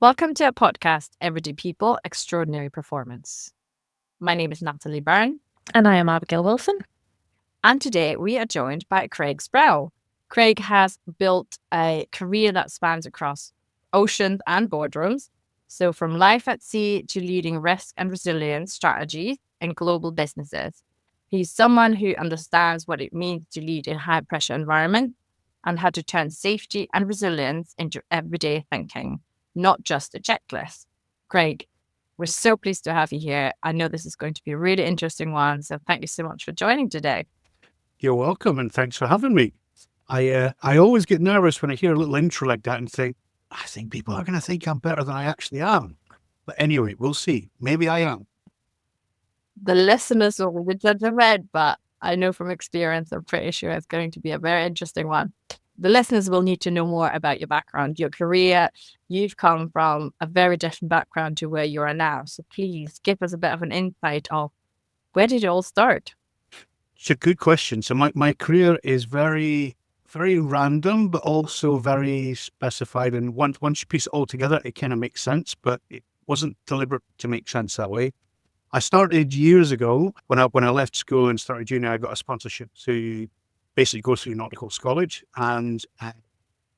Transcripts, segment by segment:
Welcome to our podcast, Everyday People, Extraordinary Performance. My name is Natalie Byrne. And I am Abigail Wilson. And today we are joined by Craig Sproul. Craig has built a career that spans across oceans and boardrooms. So from life at sea to leading risk and resilience strategies in global businesses. He's someone who understands what it means to lead in high pressure environments and how to turn safety and resilience into everyday thinking, not just a checklist. Craig, we're so pleased to have you here. I know this is going to be a really interesting one. So thank you so much for joining today. You're welcome, and thanks for having me. I always get nervous when I hear a little intro like that and think, I think people are going to think I'm better than I actually am. But anyway, we'll see. Maybe I am. The listeners will be judge of it, but I know from experience, I'm pretty sure it's going to be a very interesting one. The listeners will need to know more about your background, your career. You've come from a very different background to where you are now. So please give us a bit of an insight of where did it all start? It's a good question. So my career is very, very random, but also very specified. And once you piece it all together, it kind of makes sense, but it wasn't deliberate to make sense that way. I started years ago when I left school and started uni. I got a sponsorship to basically go through nautical college, and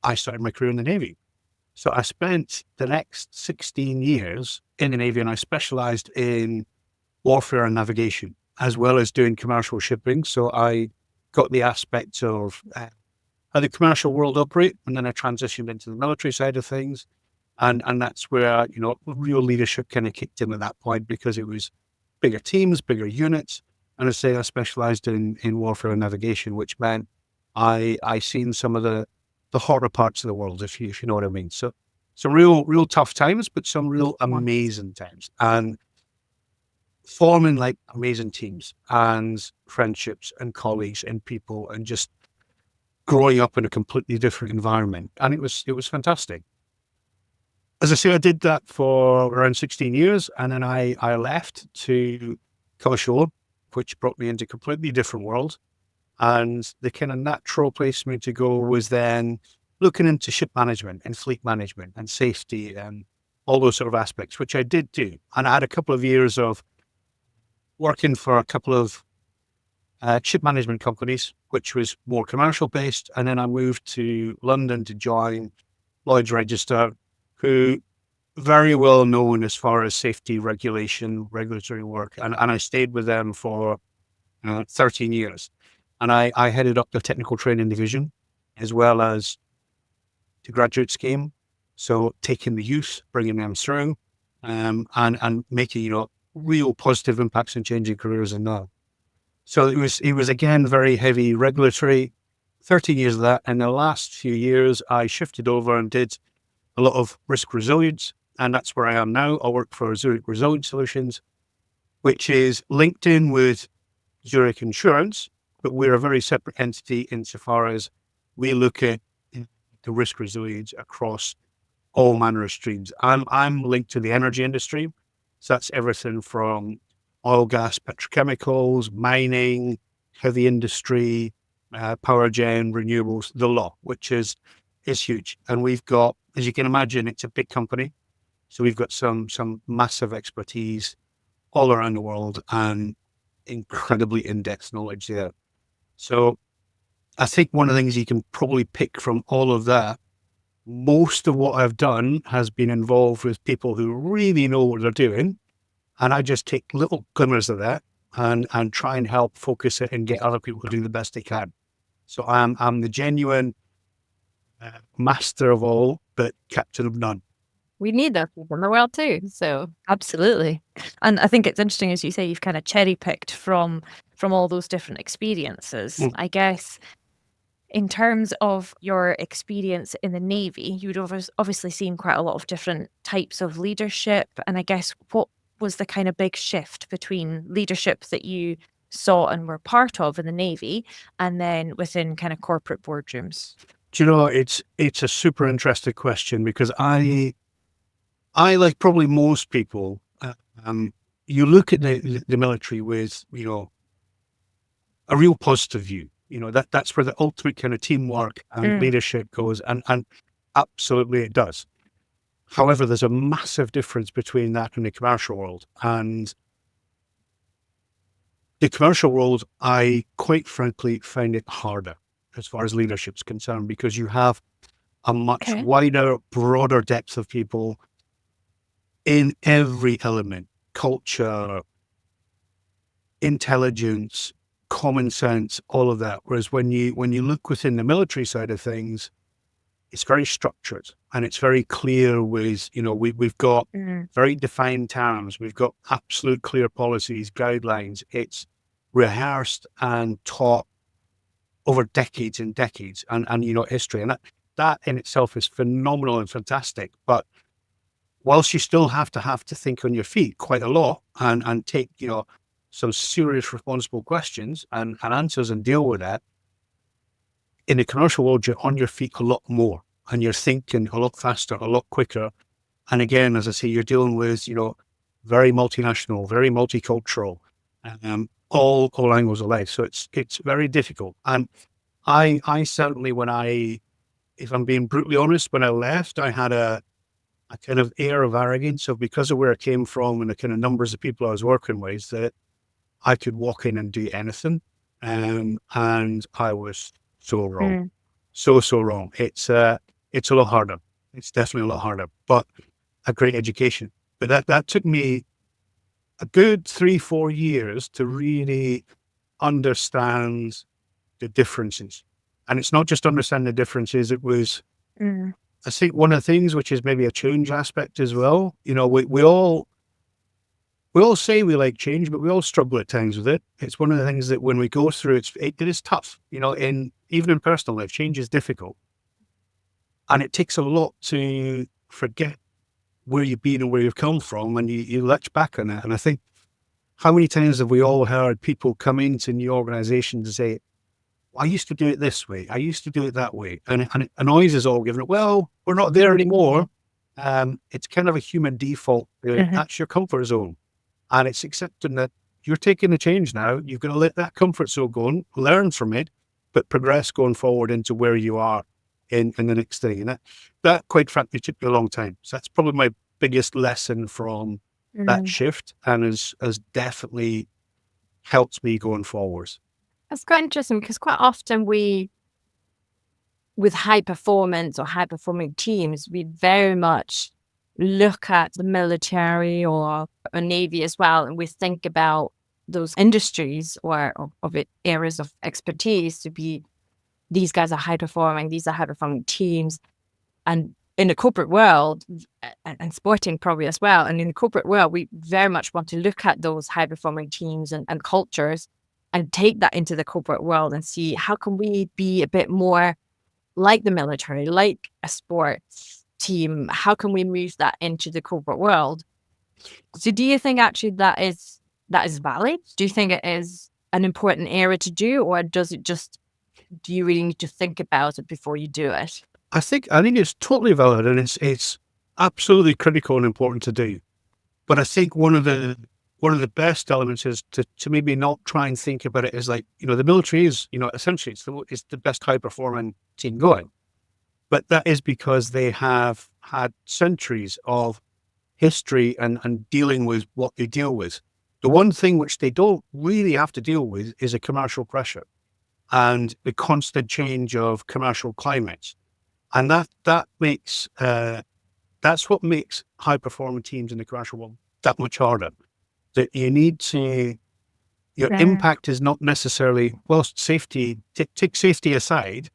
I started my career in the Navy. So I spent the next 16 years in the Navy, and I specialized in warfare and navigation, as well as doing commercial shipping. So I got the aspects of how the commercial world operate, and then I transitioned into the military side of things. And that's where, real leadership kind of kicked in at that point, because it was bigger teams, bigger units. And I specialized in warfare and navigation, which meant I seen some of the harder parts of the world, if you know what I mean. So some real tough times, but some real amazing times. And forming like amazing teams and friendships and colleagues and people, and just growing up in a completely different environment. And it was fantastic. As I say, I did that for around 16 years, and then I left to come ashore, which brought me into a completely different world. And the kind of natural place for me to go was then looking into ship management and fleet management and safety and all those sort of aspects, which I did do. And I had a couple of years of working for a couple of ship management companies, which was more commercial based. And then I moved to London to join Lloyd's Register, who very well known as far as safety regulation, regulatory work. And I stayed with them for 13 years. And I headed up the technical training division, as well as the graduate scheme. So taking the youth, bringing them through, and making, real positive impacts and changing careers in that. So it was again, very heavy regulatory, 13 years of that. And the last few years, I shifted over and did a lot of risk resilience. And that's where I am now. I work for Zurich Resilience Solutions, which is linked in with Zurich Insurance, but we're a very separate entity insofar as we look at the risk resilience across all manner of streams. I'm linked to the energy industry. So that's everything from oil, gas, petrochemicals, mining, heavy industry, power gen, renewables, the lot, which is huge. And we've got, as you can imagine, it's a big company. So we've got some massive expertise all around the world and incredibly in-depth knowledge there. So I think one of the things you can probably pick from all of that, most of what I've done has been involved with people who really know what they're doing. And I just take little glimmers of that and try and help focus it and get other people to do the best they can. So I'm the genuine master of all, but captain of none. We need those people in the world too. So Absolutely. And I think it's interesting, as you say, you've kind of cherry picked from all those different experiences. I guess in terms of your experience in the Navy, you'd obviously seen quite a lot of different types of leadership. And I guess what was the kind of big shift between leadership that you saw and were part of in the Navy and then within kind of corporate boardrooms? Do you know, it's a super interesting question, because I like probably most people, you look at the military with, a real positive view. That's where the ultimate kind of teamwork and leadership goes. And absolutely it does. However, there's a massive difference between that and the commercial world. And the commercial world, I quite frankly find it harder as far as leadership's concerned, because you have a much wider, broader depth of people in every element: culture, intelligence, common sense, all of that. Whereas when you look within the military side of things, it's very structured and it's very clear with, we've got very defined terms. We've got absolute clear policies, guidelines. It's rehearsed and taught over decades and decades and history. And that in itself is phenomenal and fantastic. But whilst you still have to think on your feet quite a lot and take, some serious responsible questions and answers and deal with that, in the commercial world, you're on your feet a lot more and you're thinking a lot faster, a lot quicker. And again, as I say, you're dealing with, very multinational, very multicultural, all angles of life. So it's very difficult. And I certainly, if I'm being brutally honest, when I left, I had a kind of air of arrogance of, because of where I came from and the kind of numbers of people I was working with, that I could walk in and do anything. And I was so wrong. So wrong. It's a lot harder. It's definitely a lot harder, but a great education. But that took me a good 3-4 years to really understand the differences. And it's not just understand the differences. It was, I think, one of the things which is maybe a change aspect as well. We all say we like change, but we all struggle at times with it. It's one of the things that when we go through, it is tough. Even in personal life, change is difficult. And it takes a lot to forget where you've been and where you've come from, and you latch back on it. And I think, how many times have we all heard people come into new organizations and say, I used to do it this way, I used to do it that way. And it annoys us all, given it, well, we're not there anymore. It's kind of a human default. That's your comfort zone. And it's accepting that you're taking the change now. You've got to let that comfort zone go and learn from it, but progress going forward into where you are in the next thing. And that quite frankly took me a long time. So that's probably my biggest lesson from that shift, and has definitely helped me going forwards. That's quite interesting, because quite often with high performance or high performing teams, we very much look at the military or a Navy as well, and we think about those industries or of it areas of expertise to be, these guys are high performing, these are high performing teams. And in the corporate world, and sporting probably as well, and in the corporate world, we very much want to look at those high performing teams and cultures and take that into the corporate world and see, how can we be a bit more like the military, like a sports team? How can we move that into the corporate world? So do you think actually that is valid? Do you think it is an important area to do, or do you really need to think about it before you do it? I think it's totally valid, and it's absolutely critical and important to do. But I think one of the best elements is to maybe not try and think about it as like, the military is, essentially it's the best high performing team going. But that is because they have had centuries of history and dealing with what they deal with. The one thing which they don't really have to deal with is a commercial pressure and the constant change of commercial climates. And that makes, that's what makes high performing teams in the commercial world that much harder. That you need to, your impact is not necessarily, whilst safety, take safety aside,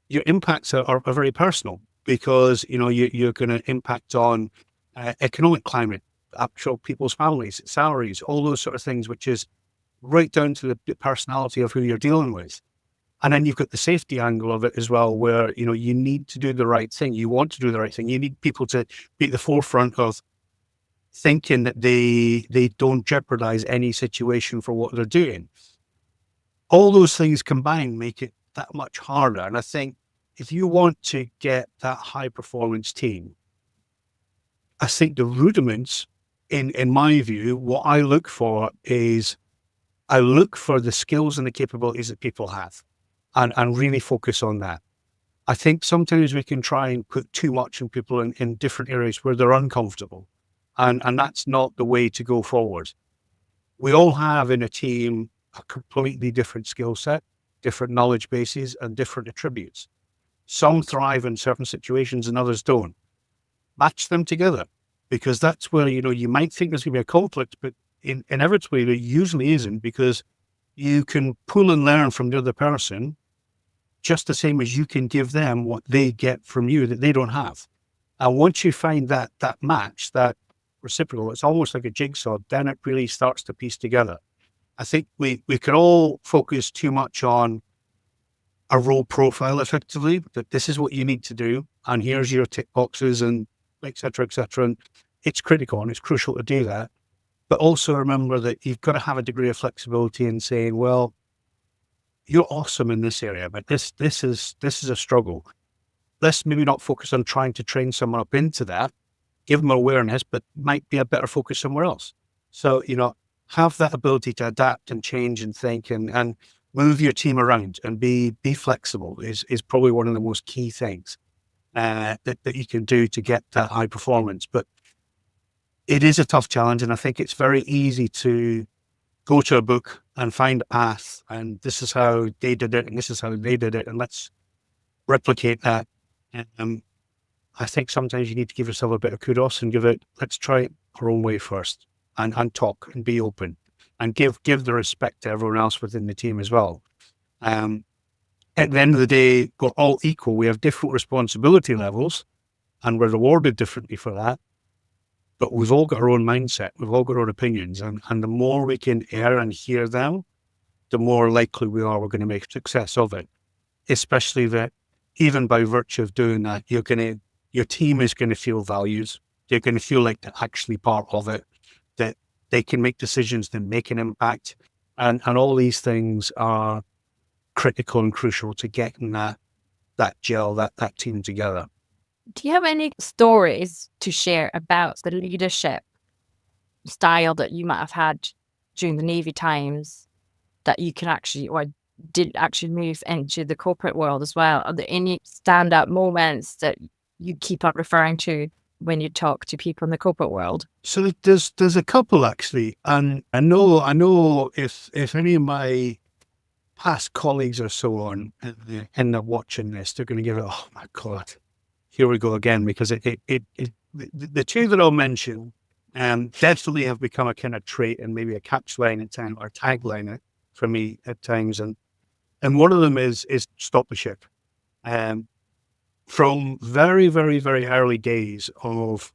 your impacts are very personal, because, you're going to impact on economic climate, actual people's families, salaries, all those sort of things, which is right down to the personality of who you're dealing with. And then you've got the safety angle of it as well, where, you need to do the right thing. You want to do the right thing. You need people to be at the forefront of thinking that they don't jeopardize any situation for what they're doing. All those things combined make it that much harder. And I think if you want to get that high performance team, I think the rudiments, in my view, what I look for is, I look for the skills and the capabilities that people have, and really focus on that. I think sometimes we can try and put too much on people in different areas where they're uncomfortable. And that's not the way to go forward. We all have in a team a completely different skill set, different knowledge bases, and different attributes. Some thrive in certain situations and others don't. Match them together, because that's where, you might think there's going to be a conflict, but inevitably there usually isn't, because you can pull and learn from the other person just the same as you can give them what they get from you that they don't have. And once you find that match, that reciprocal, it's almost like a jigsaw, then it really starts to piece together. I think we can all focus too much on a role profile effectively, that this is what you need to do, and here's your tick boxes, and et cetera, et cetera. And it's critical and it's crucial to do that. But also remember that you've got to have a degree of flexibility in saying, well, you're awesome in this area, but this is a struggle. Let's maybe not focus on trying to train someone up into that, give them awareness, but might be a better focus somewhere else. So, have that ability to adapt and change and think and move your team around and be flexible is probably one of the most key things that you can do to get that high performance. But it is a tough challenge, and I think it's very easy to go to a book and find a path, and this is how they did it, and this is how they did it, and let's replicate that. I think sometimes you need to give yourself a bit of kudos and let's try it our own way first, and talk and be open and give the respect to everyone else within the team as well. At the end of the day, we're all equal. We have different responsibility levels and we're rewarded differently for that. But we've all got our own mindset. We've all got our own opinions. And the more we can hear and hear them, the more likely we are we're going to make success of it. Especially that even by virtue of doing that, your team is going to feel valued. They're going to feel like they're actually part of it, that they can make decisions that make an impact. And all these things are critical and crucial to getting that gel, that team together. Do you have any stories to share about the leadership style that you might have had during the Navy times that you can actually, or did actually move into the corporate world as well? Are there any standout moments that you keep on referring to when you talk to people in the corporate world? So there's a couple actually, and I know if any of my past colleagues or so on end up watching this, they're going to give it, oh my God, here we go again, because the two that I'll mention definitely have become a kind of trait and maybe a catchline at times, or tagline for me at times, and one of them is stop the ship. From very, very, very early days of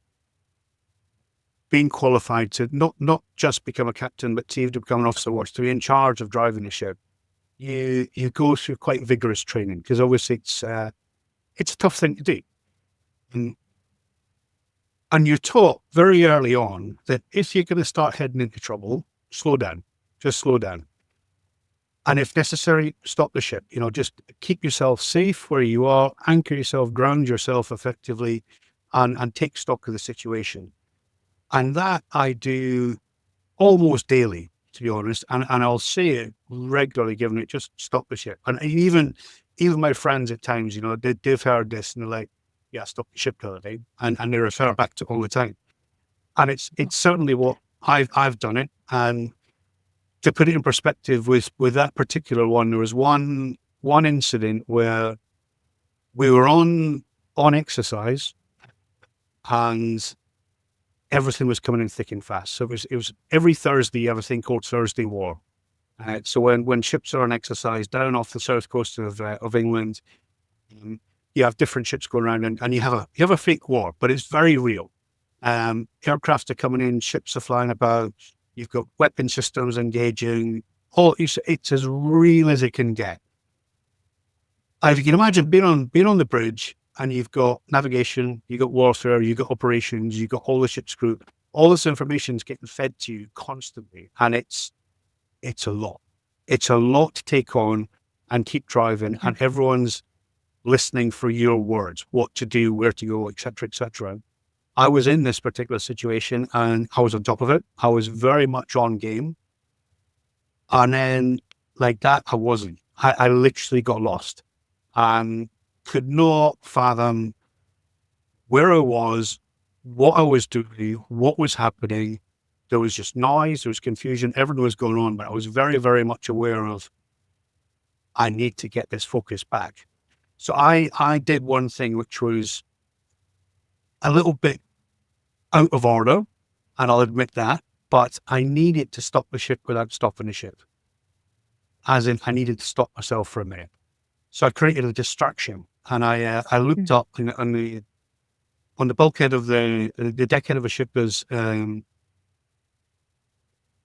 being qualified to not just become a captain, but to become an officer watch, to be in charge of driving the ship, you go through quite vigorous training, because obviously it's a tough thing to do. And you're taught very early on that if you're going to start heading into trouble, slow down, just slow down. And if necessary, stop the ship, just keep yourself safe where you are, anchor yourself, ground yourself effectively, and take stock of the situation. And that I do almost daily, to be honest. And I'll say it regularly, given it, just stop the ship. And even my friends at times, they've heard this and they're like, yeah, stop the ship the other day. And they refer back to it all the time. And it's certainly what I've done it. And to put it in perspective with that particular one, there was one incident where we were on exercise and everything was coming in thick and fast. So it was every Thursday you have a thing called Thursday War. So when ships are on exercise down off the south coast of England, you have different ships going around and you have a fake war, but it's very real. Aircraft are coming in, ships are flying about. You've got weapon systems engaging. It's as real as it can get. If you can imagine being on the bridge and you've got navigation, you've got warfare, you've got operations, you've got all the ship's crew. All this information is getting fed to you constantly, and it's a lot. It's a lot to take on and keep driving, and everyone's listening for your words, what to do, where to go, etc., etc. I was in this particular situation and I was on top of it. I was very much on game. And then like that, I wasn't. I literally got lost. could not fathom where I was, what I was doing, what was happening. There was just noise, there was confusion, everything was going on, but I was very, very much aware of, I need to get this focus back. So I did one thing which was a little bit out of order, and I'll admit that, but I needed to stop the ship without stopping the ship. As in, I needed to stop myself for a minute. So I created a distraction, and I looked up on the bulkhead of the deckhead of a ship. There's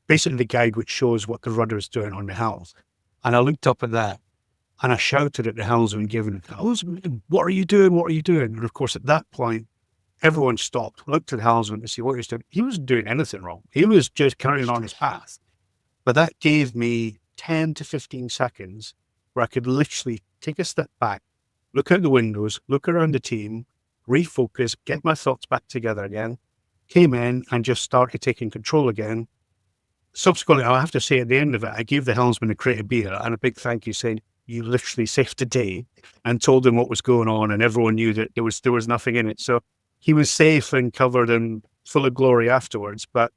basically the guide which shows what the rudder is doing on the helm. And I looked up at that, and I shouted at the helmsman, giving it, "What are you doing? What are you doing?" And of course, at that point, everyone stopped, looked at the helmsman to see what he was doing. He wasn't doing anything wrong. He was just carrying on his path. But that gave me 10 to 15 seconds where I could literally take a step back, look out the windows, look around the team, refocus, get my thoughts back together again, came in and just started taking control again. Subsequently, I have to say at the end of it, I gave the helmsman a crate of beer and a big thank you, saying, "You literally saved the day," and told him what was going on, and everyone knew that there was nothing in it. So he was safe and covered and full of glory afterwards. But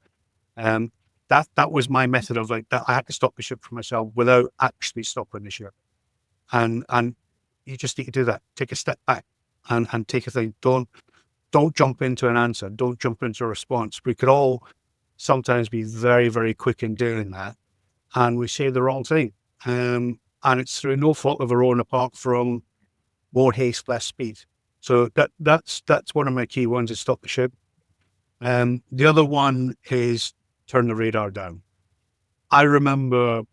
that was my method of like that. I had to stop the ship for myself without actually stopping the ship. And you just need to do that. Take a step back and take a thing. Don't jump into an answer. Don't jump into a response. We could all sometimes be very, very quick in doing that, and we say the wrong thing. And it's through no fault of our own, apart from more haste, less speed. So that's one of my key ones, is stop the ship. The other one is turn the radar down. I remember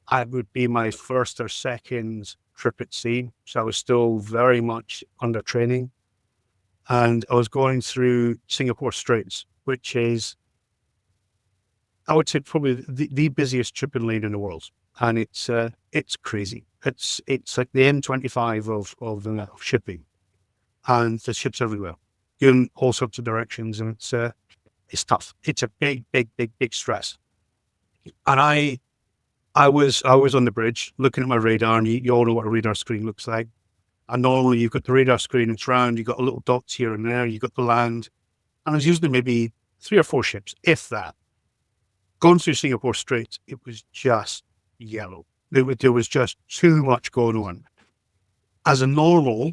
I would be my first or second trip at sea, so I was still very much under training, and I was going through Singapore Straits, which is, I would say, probably the busiest shipping lane in the world, and it's crazy. It's like the M25 of shipping, and there's ships everywhere, in all sorts of directions, and it's tough. It's a big stress. And I was on the bridge looking at my radar, and you all know what a radar screen looks like. And normally you've got the radar screen, it's round, you've got little dots here and there, you've got the land, and there's usually maybe 3 or 4 ships, if that. Going through Singapore Straits, it was just yellow. There was just too much going on. As a normal,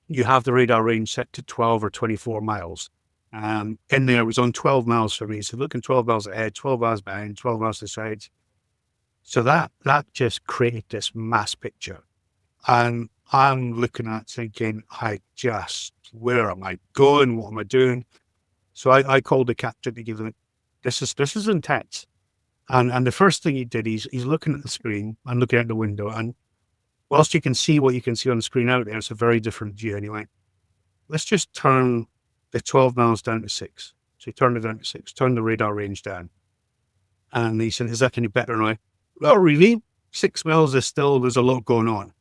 you have the radar range set to 12 or 24 miles. In there, it was on 12 miles for me. So looking 12 miles ahead, 12 miles behind, 12 miles to the side. So that just created this mass picture. And I'm looking at thinking, where am I going? What am I doing? So I called the captain to give him, this is intense. And the first thing he did, he's looking at the screen and looking out the window. And whilst you can see what you can see on the screen out there, it's a very different view anyway. Let's just turn the 12 miles down to 6. So he turned it down to 6, turned the radar range down. And he said, "Is that any better now?" "Not really. 6 miles is still, there's a lot going on."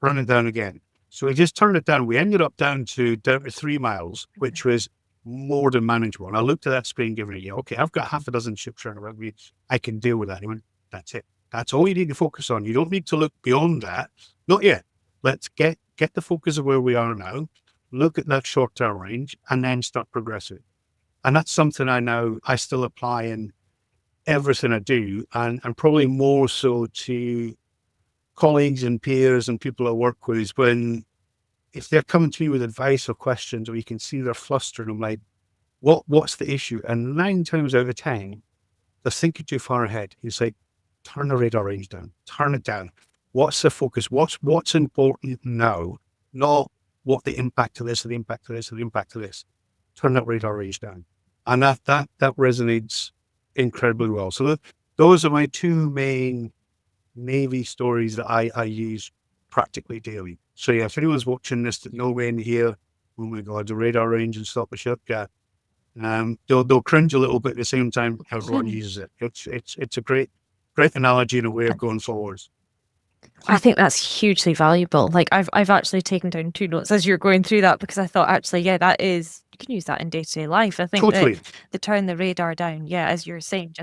Turn it down again. So he just turned it down. We ended up down to 3 miles, which was more than manageable. And I looked at that screen, giving it, okay, I've got half a dozen ships around me. I can deal with that. He went, "That's it. That's all you need to focus on. You don't need to look beyond that. Not yet. Let's get the focus of where we are now. Look at that short-term range and then start progressing." And that's something I still apply in everything I do, and probably more so to colleagues and peers and people I work with, is when, if they're coming to me with advice or questions, or you can see they're flustered, I'm like, what's the issue? And 9 times out of 10, they're thinking too far ahead. It's like, turn the radar range down, turn it down. What's the focus? What's important now? Not what the impact of this, or the impact of this, or the impact of this. Turn that radar range down. And that resonates incredibly well. So those are my 2 main Navy stories that I use practically daily. So yeah, if anyone's watching this that know way in here, oh my God, the radar range and stop the ship, yeah. They'll cringe a little bit at the same time everyone uses it. It's a great analogy and a way of going forwards. I think that's hugely valuable. Like I've actually taken down 2 notes as you're going through that, because I thought, actually, yeah, that is use that in day-to-day life. I think Totally. that the turn the radar down, as you're saying,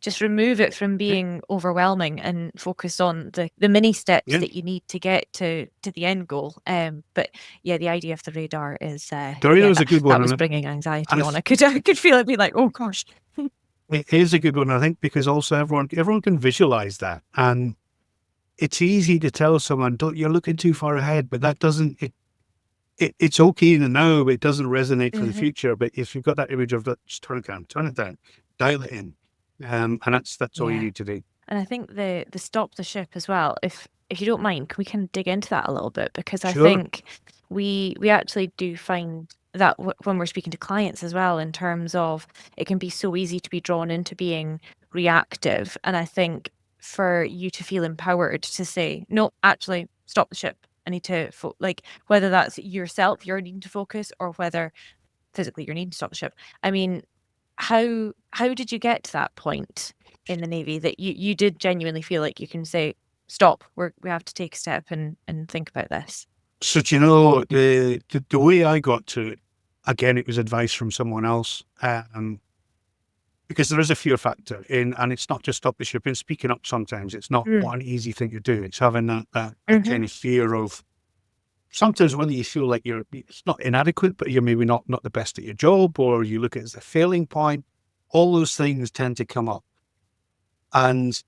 just remove it from being overwhelming and focus on the mini steps that you need to get to the end goal. But the idea of the radar is The radar is a good one. That was bringing anxiety on. I could feel it being like, oh gosh. It is a good one, I think, because also everyone can visualize that, and it's easy to tell someone, "Don't you're looking too far ahead," but that doesn't. It's okay in the now, but it doesn't resonate for the future. But if you've got that image of that, just turn it down, dial it in, and that's all you need to do. And I think the stop the ship as well. If you don't mind, can we kind of dig into that a little bit? Because I think we actually do find that when we're speaking to clients as well, in terms of it can be so easy to be drawn into being reactive. And I think for you to feel empowered to say, no, actually, stop the ship. I need to, whether that's yourself, you're needing to focus, or whether physically you're needing to stop the ship. I mean, how did you get to that point in the Navy that you did genuinely feel like you can say, stop, we have to take a step and think about this? So, the way I got to it, again, it was advice from someone else, because there is a fear factor and it's not just stop the ship. In speaking up, sometimes it's not one easy thing to do. It's having that kind of fear of sometimes whether you feel like it's not inadequate, but you're maybe not the best at your job, or you look at it as a failing point. All those things tend to come up. And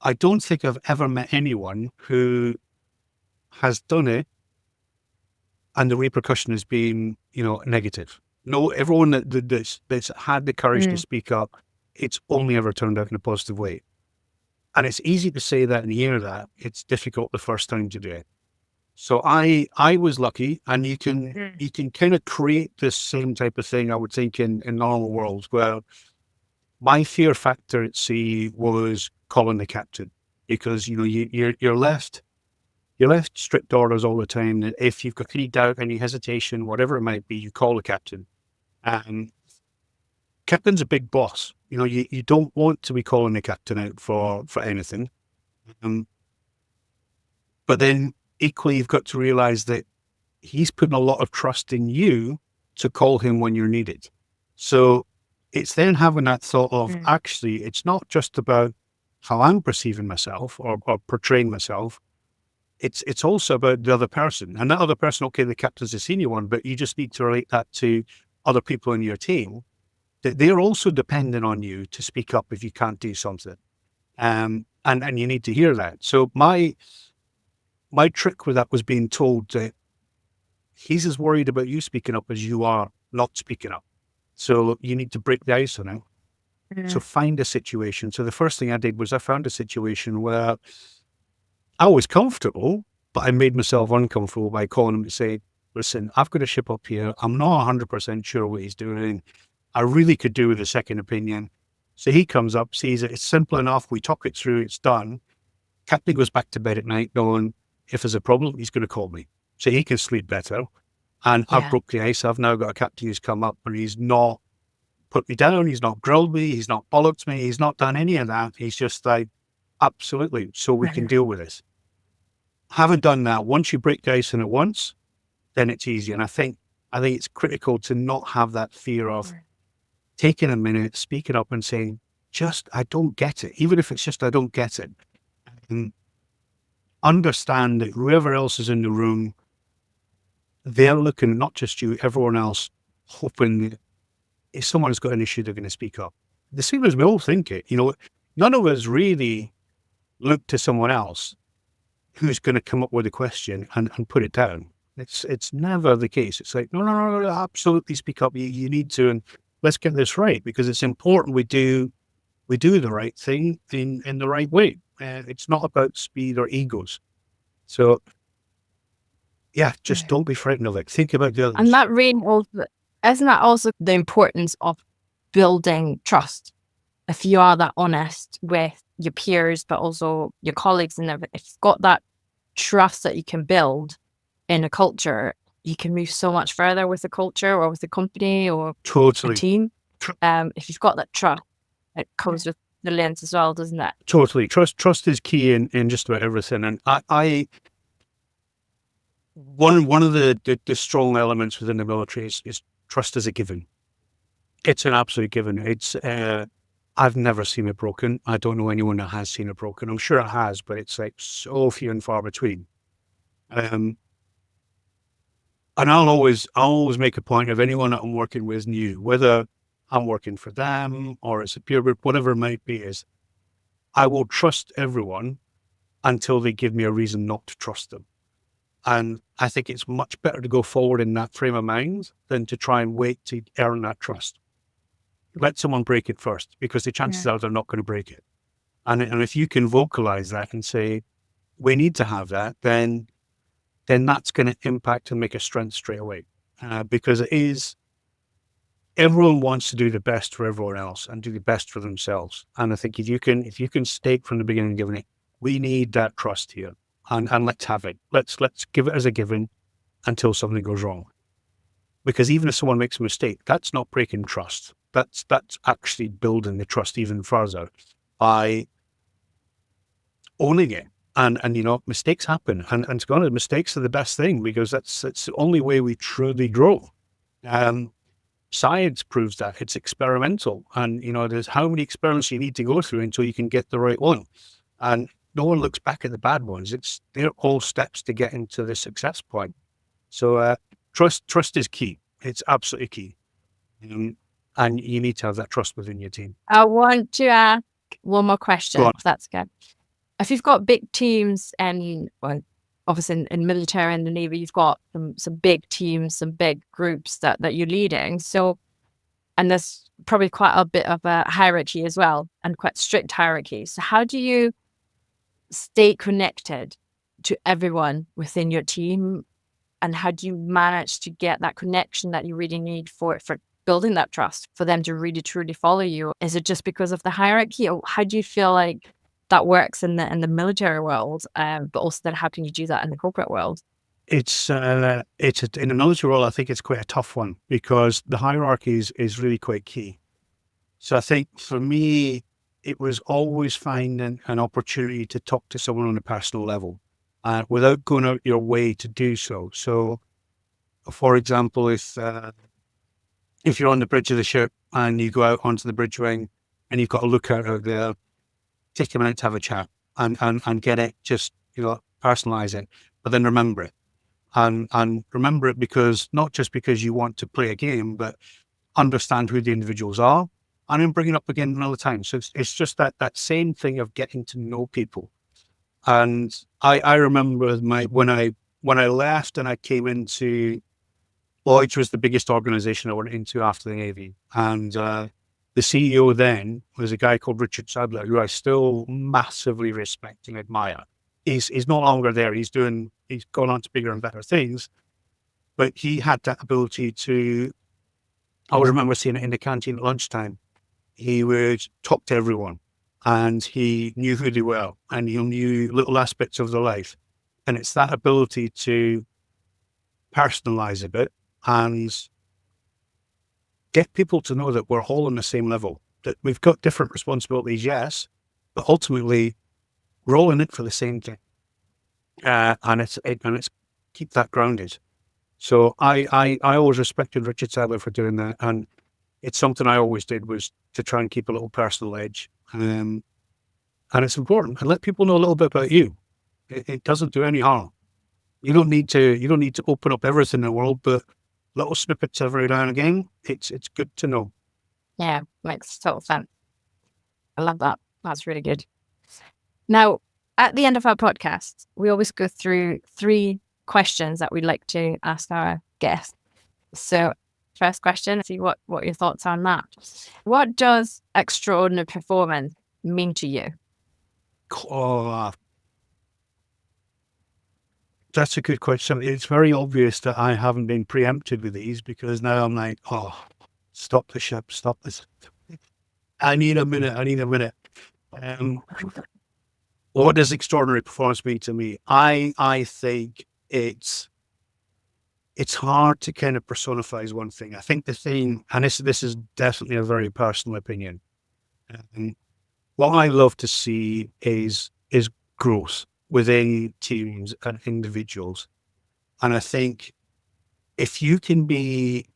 I don't think I've ever met anyone who has done it and the repercussion has been, negative. No, everyone that's had the courage to speak up, it's only ever turned out in a positive way. And it's easy to say that and hear that. It's difficult the first time to do it. So I was lucky, and you can kind of create this same type of thing, I would think, in normal worlds, where my fear factor at sea was calling the captain, because you're left strict orders all the time. That if you've got any doubt, any hesitation, whatever it might be, you call the captain. Captain's a big boss. You don't want to be calling the captain out for anything. But then equally, you've got to realize that he's putting a lot of trust in you to call him when you're needed. So it's then having that thought of, actually, it's not just about how I'm perceiving myself or portraying myself. It's also about the other person. And that other person, okay, the captain's the senior one, but you just need to relate that to other people in your team, that they're also dependent on you to speak up if you can't do something. And you need to hear that. So my trick with that was being told that he's as worried about you speaking up as you are not speaking up. So you need to break the ice on it. So find a situation. So the first thing I did was I found a situation where I was comfortable, but I made myself uncomfortable by calling him to say, listen, I've got a ship up here. I'm not 100% sure what he's doing. I really could do with a second opinion. So he comes up, sees it. It's simple enough. We talk it through. It's done. Captain goes back to bed at night knowing if there's a problem, he's going to call me. So he can sleep better. And I've broke the ice. I've now got a captain who's come up and he's not put me down. He's not grilled me. He's not bollocked me. He's not done any of that. He's just like, absolutely. So we can deal with this. Haven't done that. Once you break the ice in it once, then it's easy. And I think it's critical to not have that fear of taking a minute, speaking up and saying, I don't get it. Even if it's just, I don't get it. And understand that whoever else is in the room, they're looking, not just you, everyone else, hoping that if someone's got an issue, they're going to speak up. The same as we all think it. None of us really look to someone else who's going to come up with a question and put it down. It's never the case. It's like, no, absolutely speak up. You need to, and let's get this right, because it's important we do the right thing in the right way. It's not about speed or egos. So, just don't be frightened of it. Think about the others. And that really also, isn't that also the importance of building trust? If you are that honest with your peers, but also your colleagues, and if you've got that trust that you can build in a culture, you can move so much further with a culture or with a company or a team. If you've got that trust, it comes with the lens as well, doesn't it? Totally. Trust is key in just about everything. And I one of the strong elements within the military is trust is a given. It's an absolute given. It's I've never seen it broken. I don't know anyone that has seen it broken. I'm sure it has, but it's like so few and far between. And I'll always make a point of anyone that I'm working with new, whether I'm working for them or it's a peer group, whatever it might be, is I will trust everyone until they give me a reason not to trust them. And I think it's much better to go forward in that frame of mind than to try and wait to earn that trust. Let someone break it first, because the chances are they're not going to break it. And if you can vocalize that and say, we need to have that, then that's going to impact and make a strength straight away. Because everyone wants to do the best for everyone else and do the best for themselves. And I think if you can state from the beginning, given it, we need that trust here, and let's have it. Let's give it as a given until something goes wrong. Because even if someone makes a mistake, that's not breaking trust. That's actually building the trust even further by owning it. And mistakes happen. And to be honest, mistakes are the best thing, because that's the only way we truly grow. Science proves that. It's experimental. And, there's how many experiments you need to go through until you can get the right one. And no one looks back at the bad ones. They're all steps to get into the success point. So trust is key. It's absolutely key. And you need to have that trust within your team. I want to ask one more question, if that's good. If you've got big teams, and obviously in military and the Navy, you've got some big teams, some big groups that you're leading. So, and there's probably quite a bit of a hierarchy as well, and quite strict hierarchy. So how do you stay connected to everyone within your team? And how do you manage to get that connection that you really need for building that trust, for them to really truly follow you? Is it just because of the hierarchy, or how do you feel like that works in the military world? But also then how can you do that in the corporate world? It's in the military world, I think it's quite a tough one, because the hierarchy is really quite key. So I think for me, it was always finding an opportunity to talk to someone on a personal level, without going out your way to do so. So, for example, if you're on the bridge of the ship and you go out onto the bridge wing and you've got a lookout out there, take a minute to have a chat and get it, just, personalize it, but then remember it. And remember it because not just because you want to play a game, but understand who the individuals are, and then bring it up again another time. So it's just that same thing of getting to know people. And I remember when I left and I came into Lloyd's, was the biggest organization I went into after the Navy. And the CEO then was a guy called Richard Sadler, who I still massively respect and admire. He's no longer there. He's gone on to bigger and better things. But he had that ability to, I always remember seeing it in the canteen at lunchtime. He would talk to everyone, and he knew who they were, and he knew little aspects of their life. And it's that ability to personalize a bit and get people to know that we're all on the same level, that we've got different responsibilities, yes, but ultimately we're all in it for the same thing. And it's keep that grounded. So I always respected Richard Sadler for doing that, and it's something I always did, was to try and keep a little personal edge. And it's important, and let people know a little bit about you. It doesn't do any harm. You don't need to open up everything in the world, but little snippets every now and again, it's good to know. Yeah, makes total sense. I love that. That's really good. Now, at the end of our podcast, we always go through 3 questions that we'd like to ask our guests. So, first question, see what your thoughts are on that. What does extraordinary performance mean to you? Oh, that's a good question. It's very obvious that I haven't been preempted with these, because now I'm like, stop the ship, stop this. I need a minute. What does extraordinary performance mean to me? I think it's hard to kind of personify as one thing. I think the thing, and this is definitely a very personal opinion, what I love to see is growth within teams and individuals. And I think if you can be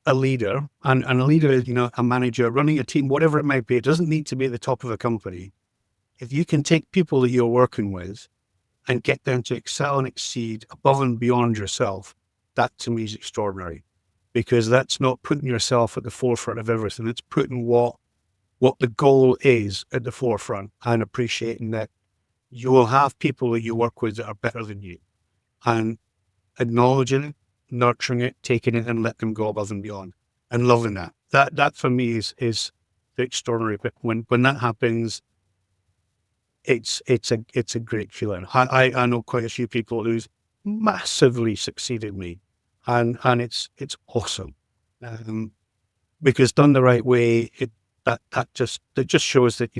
a leader, and a leader is, a manager running a team, whatever it might be. It doesn't need to be at the top of a company. If you can take people that you're working with and get them to excel and exceed above and beyond yourself, that to me is extraordinary, because that's not putting yourself at the forefront of everything. It's putting what the goal is at the forefront and appreciating that you will have people that you work with that are better than you, and acknowledging it, nurturing it, taking it, and let them go above and beyond, and loving that. That for me is the extraordinary bit. When that happens, it's a great feeling. I know quite a few people who's massively succeeded me, and it's awesome, because done the right way, that just shows that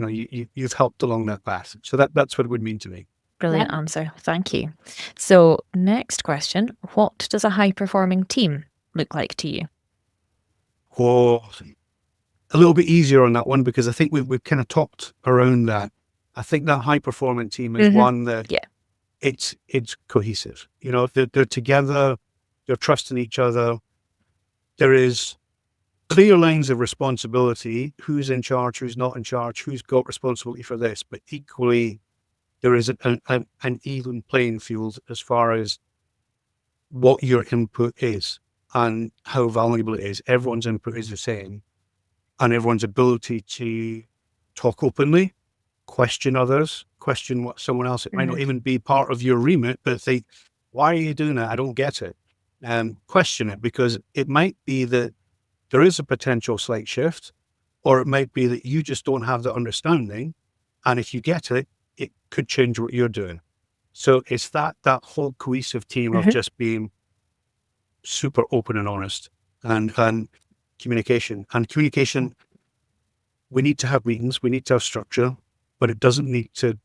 you've helped along that path. So that's what it would mean to me. Brilliant answer. Thank you. So next question, what does a high-performing team look like to you? Oh, a little bit easier on that one, because I think we've kind of talked around that. I think that high-performing team is one that it's cohesive. They're together, they're trusting each other. There is clear lines of responsibility, who's in charge, who's not in charge, who's got responsibility for this, but equally there is an even playing field as far as what your input is and how valuable it is. Everyone's input is the same, and everyone's ability to talk openly, question others, question what someone else, it might not even be part of your remit, but think, why are you doing that? I don't get it. Question it, because it might be that there is a potential slight shift, or it might be that you just don't have the understanding, and if you get it, it could change what you're doing. So it's that whole cohesive team of just being super open and honest, and communication. And communication, we need to have meetings, we need to have structure, but it doesn't need to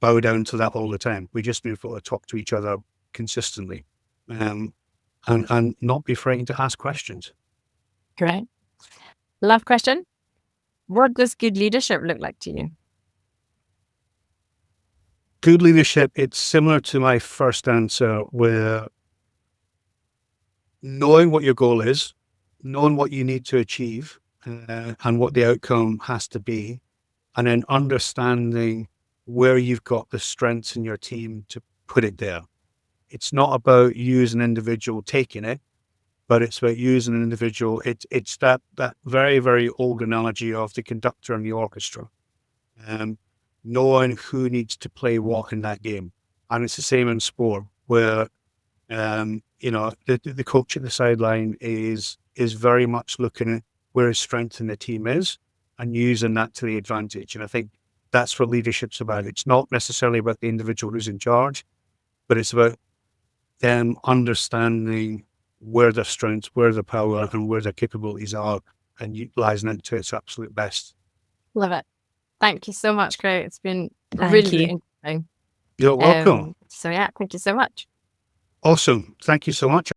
bow down to that all the time. We just need to be able to talk to each other consistently, and not be afraid to ask questions. Great. Last question. What does good leadership look like to you? Good leadership, it's similar to my first answer, where knowing what your goal is, knowing what you need to achieve, and what the outcome has to be, and then understanding where you've got the strengths in your team to put it there. It's not about you as an individual taking it, but it's about you as an individual. It's that very, very old analogy of the conductor and the orchestra, knowing who needs to play what in that game. And it's the same in sport, where the coach at the sideline is very much looking at where his strength in the team is and using that to the advantage. And I think that's what leadership's about. It's not necessarily about the individual who's in charge, but it's about them understanding where their strengths, where their power, and where their capabilities are, and utilizing it to its absolute best. Love it. Thank you so much, Craig. It's been Thank really you. interesting. You're welcome. So yeah, thank you so much. Awesome. Thank you so much.